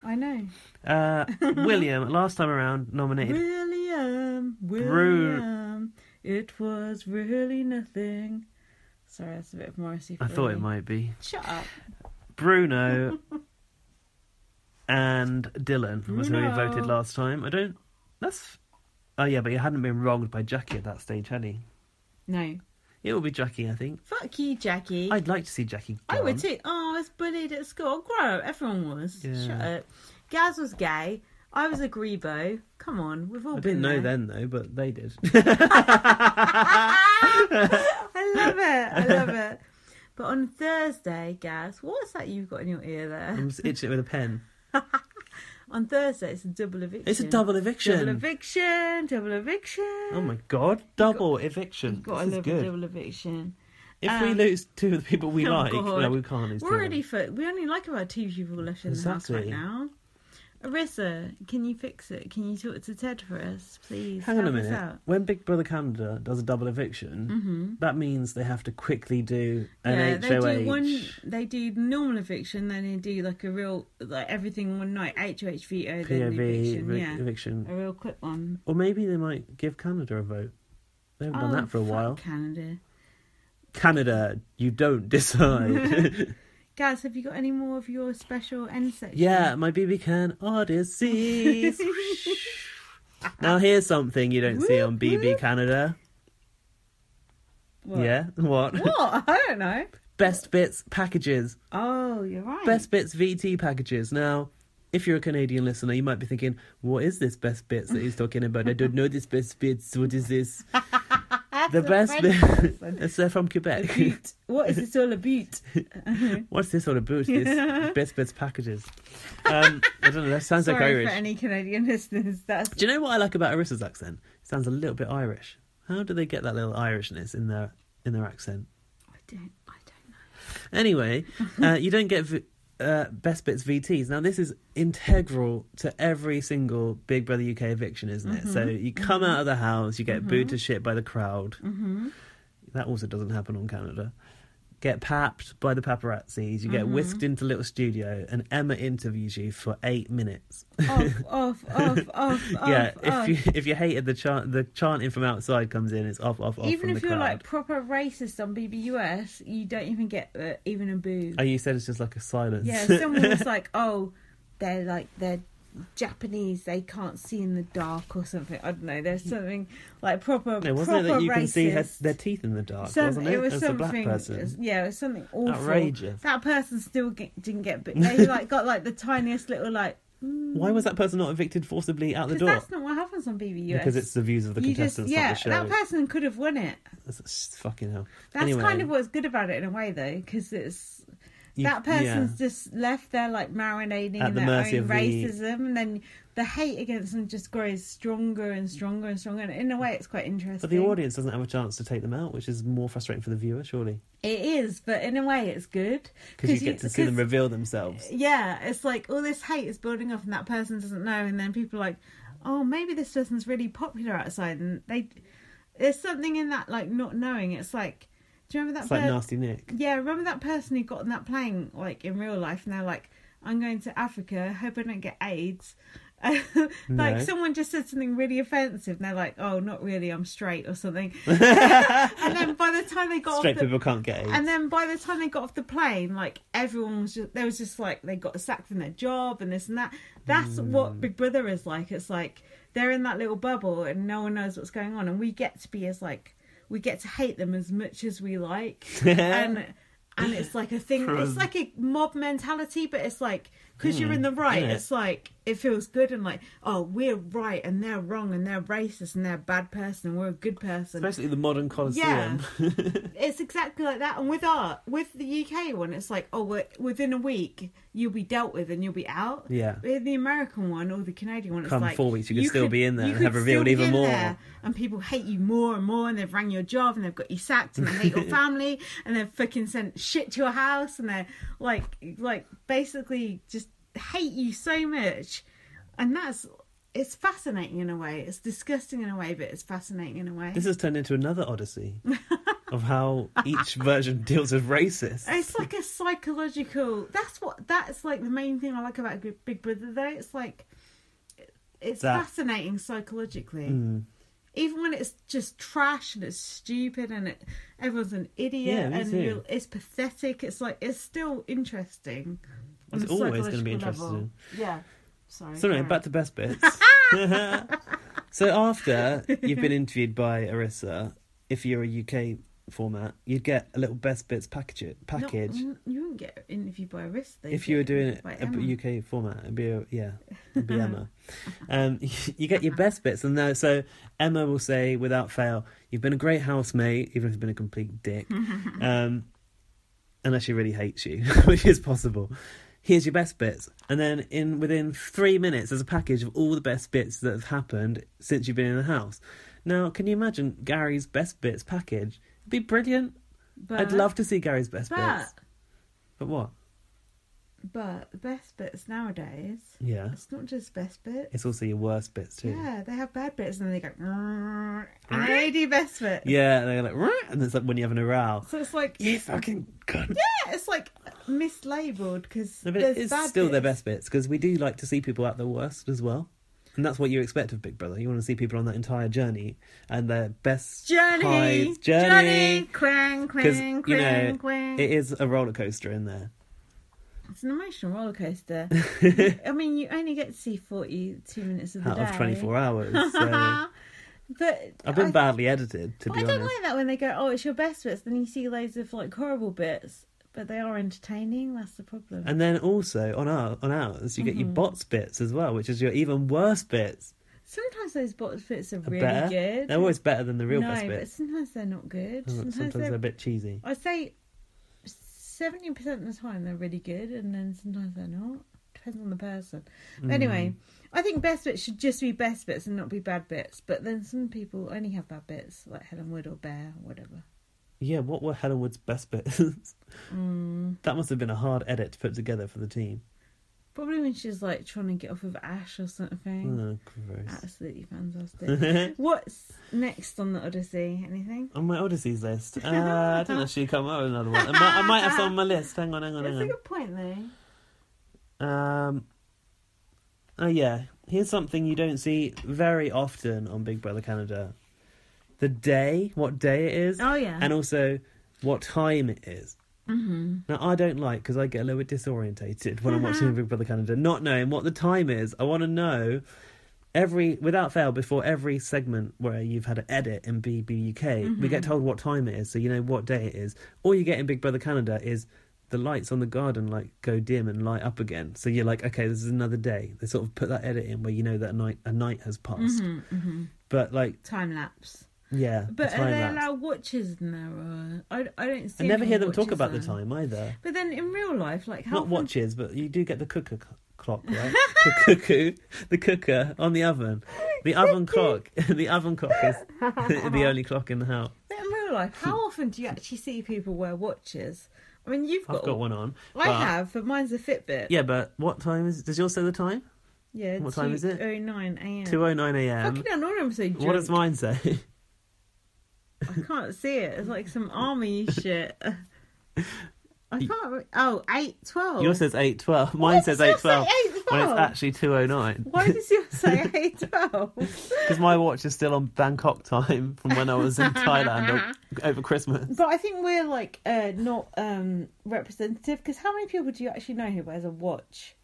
I know. William, last time around, nominated... William, it was really nothing. Sorry, that's a bit of Morrissey. I thought it might be. Shut up. Bruno and Dylan was who we voted last time. Oh yeah, but he hadn't been wronged by Jackie at that stage, had he? No. It will be Jackie, I think. Fuck you, Jackie. I'd like to see Jackie gone. I would too. Oh, I was bullied at school. Grow up. Everyone was. Yeah. Shut up. Gaz was gay. I was a grebo. Come on, we've all been there. I didn't know then, though, but they did. I love it. But on Thursday, Gaz, what's that you've got in your ear there? I'm just itching it with a pen. On Thursday, it's a double eviction. It's a double eviction. Double eviction. Oh my God, double eviction. You've got to love a double eviction. If we lose two of the people we like, God. no, we can't lose two. We only like about two people left in the house right now. Arissa, can you fix it? Can you talk to Ted for us, please? Hang on a minute. When Big Brother Canada does a double eviction, that means they have to quickly do an HOH. They do normal eviction, then they do like a real, like everything one night, HOH veto, then the eviction. A real quick one. Or maybe they might give Canada a vote. They haven't done that for a while. Canada, you don't decide. Guys, have you got any more of your special end section? Yeah, my BB can Odysseys. Now here's something you don't see on BB Canada. What? Yeah, what? What? I don't know. Best Bits packages. Oh, you're right. Best Bits VT packages. Now, if you're a Canadian listener, you might be thinking, what is this Best Bits that he's talking about? I don't know this Best Bits. What is this? The best bit. They're from Quebec. What is this all about? What's this all about? This Best Bits packages. I don't know. That sounds like Irish. Sorry for any Canadian listeners. Do you know what I like about Arissa's accent? It sounds a little bit Irish. How do they get that little Irishness in their accent? I don't know. Anyway, you don't get Best Bits VTs. Now, this is integral to every single Big Brother UK eviction, isn't it? So you come out of the house, you get booed to shit by the crowd. That also doesn't happen on Canada. Get papped by the paparazzis. You get whisked into a little studio, and Emma interviews you for 8 minutes. Off. Yeah, if you hated the chanting from outside comes in, it's off. Even from if the you're crowd. like proper racist on BBUS, you don't even get even a boo. Oh, you said it's just like a silence. Yeah, someone was like, "Oh, they're Japanese, they can't see in the dark or something." I don't know. There's something like proper. No, wasn't it that you racist. can see their teeth in the dark? Wasn't it? It was as something. a black person. It was something awful. Outrageous. That person still didn't get. They got like the tiniest little like. Why was that person not evicted forcibly out the door? That's not what happens on BBUS. Because it's the views of the contestants, not the show. That person could have won it. That's fucking hell. That's kind of what's good about it in a way, though, because it's that person's just left there like marinating in their own racism, and then the hate against them just grows stronger and stronger and stronger. And in a way, it's quite interesting. But the audience doesn't have a chance to take them out, which is more frustrating for the viewer, surely. It is, but in a way, it's good because you get to see them reveal themselves. Yeah, it's like all this hate is building up, and that person doesn't know, and then people are like, "Oh, maybe this person's really popular outside," and there's something in that like not knowing. It's like. Do you remember that? It's like Nasty Nick. Yeah, remember that person who got on that plane like in real life, and they're like, "I'm going to Africa. Hope I don't get AIDS." Like someone just said something really offensive, and they're like, "Oh, not really. I'm straight or something." And then by the time they got straight people can't get AIDS. And then by the time they got off the plane, like everyone was just like they got sacked from their job and this and that. That's what Big Brother is like. It's like they're in that little bubble and no one knows what's going on, and we get to be as like. We get to hate them as much as we like. And it's like a thing. It's like a mob mentality, but it's like, because you're in the right, it's like, it feels good and like, oh, we're right and they're wrong and they're racist and they're a bad person and we're a good person. Especially the modern Colosseum. Yeah. It's exactly like that. And with the UK one, it's like, oh, within a week, you'll be dealt with and you'll be out. Yeah. With the American one or the Canadian one, it's like... 4 weeks, you could still be in there and have revealed even more. And people hate you more and more, and they've rang your job and they've got you sacked and they hate your family and they've fucking sent shit to your house and they're like basically just hate you so much. And it's fascinating in a way. It's disgusting in a way, but it's fascinating in a way. This has turned into another Odyssey. of how each version deals with racist. It's like a psychological. That's like the main thing I like about Big Brother. Though it's fascinating psychologically. Even when it's just trash and it's stupid and everyone's an idiot and it's pathetic, it's still interesting. It's always going to be interesting. Yeah. Sorry. So anyway, back to best bits. So after you've been interviewed by Arissa, if you're a UK format, you'd get a little best bits package. You wouldn't get interviewed by Arissa. If you were doing it a UK format, it'd be Emma. You get your best bits, and so Emma will say without fail, "You've been a great housemate, even if you've been a complete dick." Unless she really hates you, which is possible. Here's your best bits, and then within 3 minutes, there's a package of all the best bits that have happened since you've been in the house. Now, can you imagine Gary's best bits package? It'd be brilliant. I'd love to see Gary's best bits. But what? But the best bits nowadays, it's not just best bits. It's also your worst bits too. Yeah, they have bad bits and then they go, and they do best bits. Yeah, they're like, and it's like when you're having a row. So it's like, you fucking cunt. Yeah, it's like mislabeled because it's still their best bits, because we do like to see people at their worst as well. And that's what you expect of Big Brother. You want to see people on that entire journey and their best journey, quang, quang, you quang. It is a roller coaster in there. It's an emotional roller coaster. I mean, you only get to see 42 minutes of the day. Out of 24 hours. So. But I've been badly edited, to be honest. I don't like that when they go, "Oh, it's your best bits," then you see loads of like horrible bits. But they are entertaining. That's the problem. And then also on ours, you get your bots bits as well, which is your even worse bits. Sometimes those bots bits are really good. They're always better than the real best bits. No, but sometimes they're not good. Sometimes they're a bit cheesy. I'd say 70% of the time they're really good, and then sometimes they're not. Depends on the person. But anyway, I think best bits should just be best bits and not be bad bits. But then some people only have bad bits, like Helen Wood or Bear or whatever. Yeah, what were Helen Wood's best bits? That must have been a hard edit to put together for the team. Probably when she's like trying to get off of Ash or something. Oh, gross. Absolutely fantastic. What's next on the Odyssey? Anything? On my Odysseys list? I don't know if she come up with another one. I might have some on my list. Hang on. That's a good point, though. Oh, yeah. Here's something you don't see very often on Big Brother Canada. What day it is. Oh, yeah. And also what time it is. Mm-hmm. Now, I don't like, because I get a little bit disorientated when I'm watching Big Brother Canada, not knowing what the time is. I want to know without fail, before every segment where you've had an edit in BBUK, we get told what time it is, so you know what day it is. All you get in Big Brother Canada is the lights on the garden like go dim and light up again. So you're like, okay, this is another day. They sort of put that edit in where you know that a night has passed. But like time lapse. Yeah, but are they allowed watches in there? I don't see. I never hear them talk about the time either. But then in real life, like how not watches, but you do get the cooker clock, right? the cooker on the oven. The oven clock. The oven clock is the only clock in the house. But in real life, how often do you actually see people wear watches? I mean, I've got one on. I have, but mine's a Fitbit. Yeah, but what time is? Does yours say the time? Yeah. What time is it? 2:09 a.m. 2:09 a.m. Fucking hell, I'm so drunk. What does mine say? I can't see it. It's like some army shit. I can't. Oh, 8:12. Yours says 8:12. Mine says 8:12. When it's actually 2:09. Why does yours say 8:12? Because my watch is still on Bangkok time from when I was in Thailand over Christmas. But I think we're like not representative, because how many people do you actually know who wears a watch?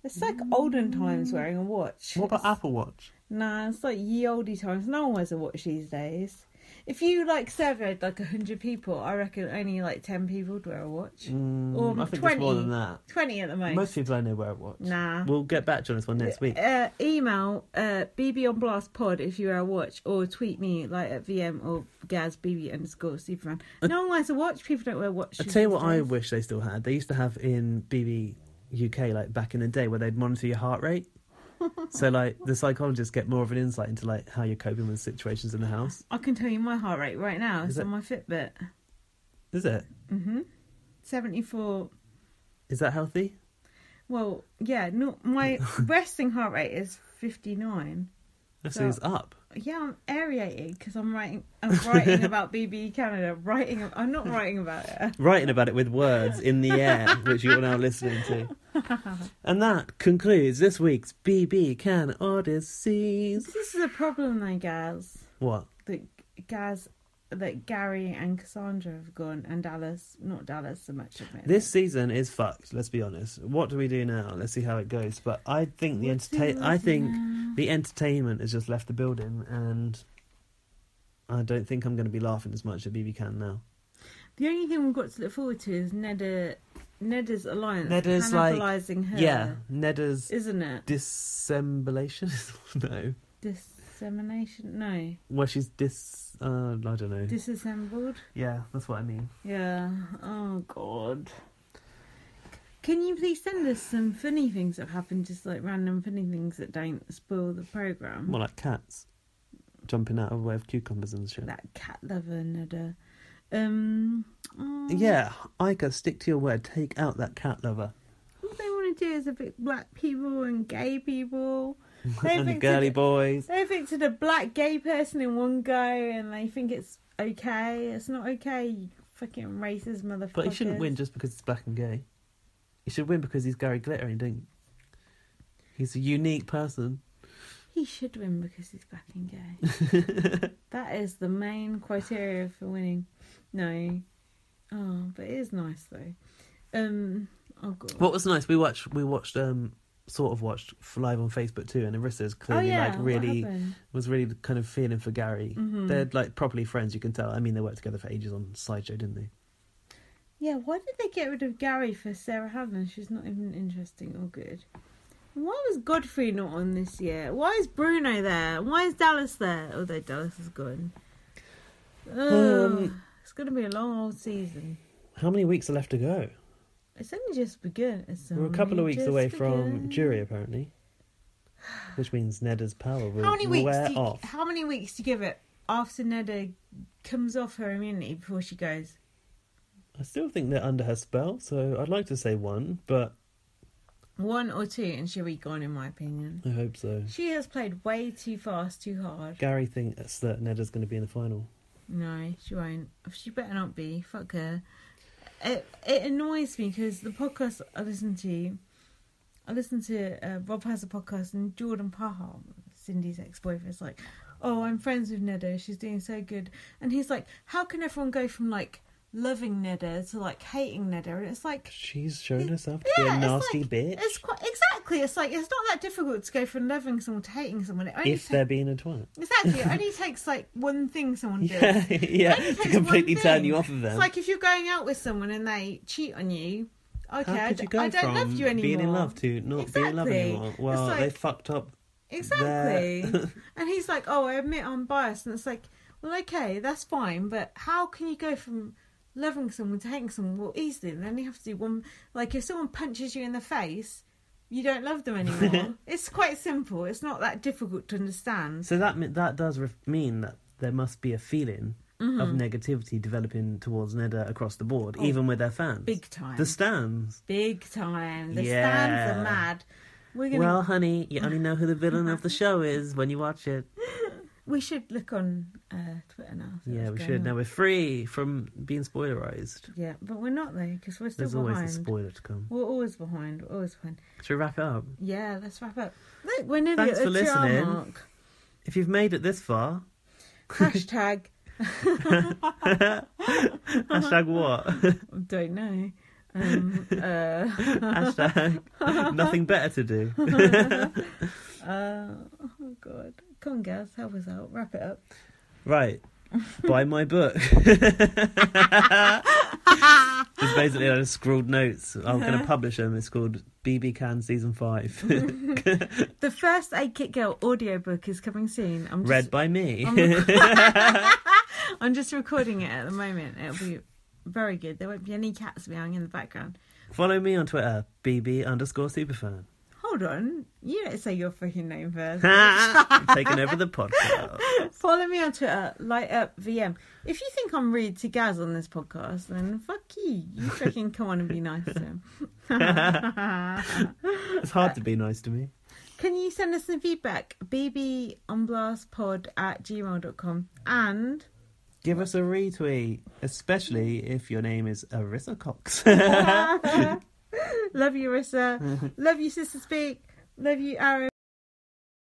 It's like olden times wearing a watch. What about Apple Watch? Nah, it's like ye olde times. No one wears a watch these days. If you like surveyed like 100 people, I reckon only like 10 people would wear a watch. Or I think 20, it's more than that. 20 at the most. Most people I know wear a watch. Nah. We'll get back to this one next week. Email BB on Blast Pod if you wear a watch, or tweet me like at VM or Gaz BB_Superman. No one wears a watch. People don't wear watches. I'll tell you what I wish they still had. They used to have in BB UK, like back in the day, where they'd monitor your heart rate. So like the psychologists get more of an insight into like how you're coping with situations in the house. I can tell you my heart rate right now. It's on my Fitbit. Is it? 74. Is that healthy? Well, yeah. No, my resting heart rate is 59. So he's up. Yeah, I'm aerated because I'm writing about BB Canada. I'm not writing about it. Writing about it with words in the air, which you're now listening to. And that concludes this week's BB Can Odysseys. This is a problem though, Gaz. What? That Gary and Cassandra have gone, and Dallas, not Dallas so much. This season is fucked. Let's be honest. What do we do now? Let's see how it goes. But I think the entertainment has just left the building, and I don't think I'm going to be laughing as much at BB Can now. The only thing we've got to look forward to is Neda's alliance. Neda's cannibalising her. Yeah, Neda's, isn't it? Dissemblation? No. Dissemination? No. Well, she's I don't know. Disassembled? Yeah, that's what I mean. Yeah. Oh, God. Can you please send us some funny things that have happened, just like random funny things that don't spoil the programme? More like cats jumping out of the way of cucumbers and shit. That cat lover, Neda. Yeah, Ica, stick to your word. Take out that cat lover. All they want to do is evict black people and gay people. And girly boys. They evicted a black gay person in one go and they think it's okay. It's not okay, you fucking racist motherfuckers. But he shouldn't win just because he's black and gay. He should win because he's Gary Glitter and didn't. He's a unique person. He should win because he's black and gay. That is the main criteria for winning. No. Oh, but it is nice though. Oh God. What was nice? We watched sort of watched live on Facebook too, and Arissa's clearly was really kind of feeling for Gary. Mm-hmm. They're like properly friends, you can tell. I mean, they worked together for ages on Sideshow, didn't they? Yeah, why did they get rid of Gary for Sarah Hadland? She's not even interesting or good. Why was Godfrey not on this year? Why is Bruno there? Why is Dallas there? Although Dallas is gone. It's going to be a long old season. How many weeks are left to go? It's only just begun. We're a couple of weeks away from jury, apparently. Which means Neda's power will wear off. How many weeks do you give it after Neda comes off her immunity before she goes? I still think they're under her spell, so I'd like to say 1, but... 1 or 2 and she'll be gone, in my opinion. I hope so. She has played way too fast, too hard. Gary thinks that Neda's going to be in the final. No, she won't. She better not be. Fuck her. It annoys me because the podcast I listen to Rob has a podcast, and Jordan Paha, Cindy's ex-boyfriend, is like, oh, I'm friends with Neda, she's doing so good. And he's like, how can everyone go from like loving Neda to like hating Neda? And it's like, she's shown herself to be a nasty bitch. It's quite exactly. It's like, it's not that difficult to go from loving someone to hating someone. If they're being a twat. Exactly. It only takes like one thing someone does. To completely turn you off of them. It's like if you're going out with someone and they cheat on you. Okay, I don't love you anymore. Being in love to not being in love anymore. Well, like, they fucked up. Exactly. And he's like, oh, I admit I'm biased. And it's like, well, okay, that's fine. But how can you go from loving someone to hating someone? Well, easily. And then you have to do one. Like, if someone punches you in the face, you don't love them anymore. It's quite simple. It's not that difficult to understand. So that does mean that there must be a feeling of negativity developing towards Neda across the board, even with their fans. Big time. The stands. Big time. The stands are mad. Well, honey, you only know who the villain of the show is when you watch it. We should look on Twitter now. Yeah, we should. Now we're free from being spoilerised. Yeah, but we're not though, because we're still There's behind. There's always a spoiler to come. We're always behind. Should we wrap it up? Yeah, let's wrap up. Look, we're nearly Thanks at for the 2 hour listening. mark. If you've made it this far... Hashtag... Hashtag what? I don't know. Hashtag nothing better to do. Oh God. Come on, guys, help us out. Wrap it up. Right. Buy my book. It's basically I just scrawled notes. I'm going to publish them. It's called BB Can Season 5. The first Aid Kit Girl audiobook is coming soon. Read by me. I'm just recording it at the moment. It'll be very good. There won't be any cats meowing in the background. Follow me on Twitter, BB_superfan. Hold on. You don't say your freaking name first. I'm taking over the podcast. Follow me on Twitter, LightUpVM. If you think I'm rude to Gaz on this podcast, then fuck you. You freaking come on and be nice to him. It's hard to be nice to me. Can you send us some feedback? bbonblastpod@gmail.com and give us a retweet, especially if your name is Arissa Cox. Love you, Arissa. Love you, Sister Speak. Love you, Aaron.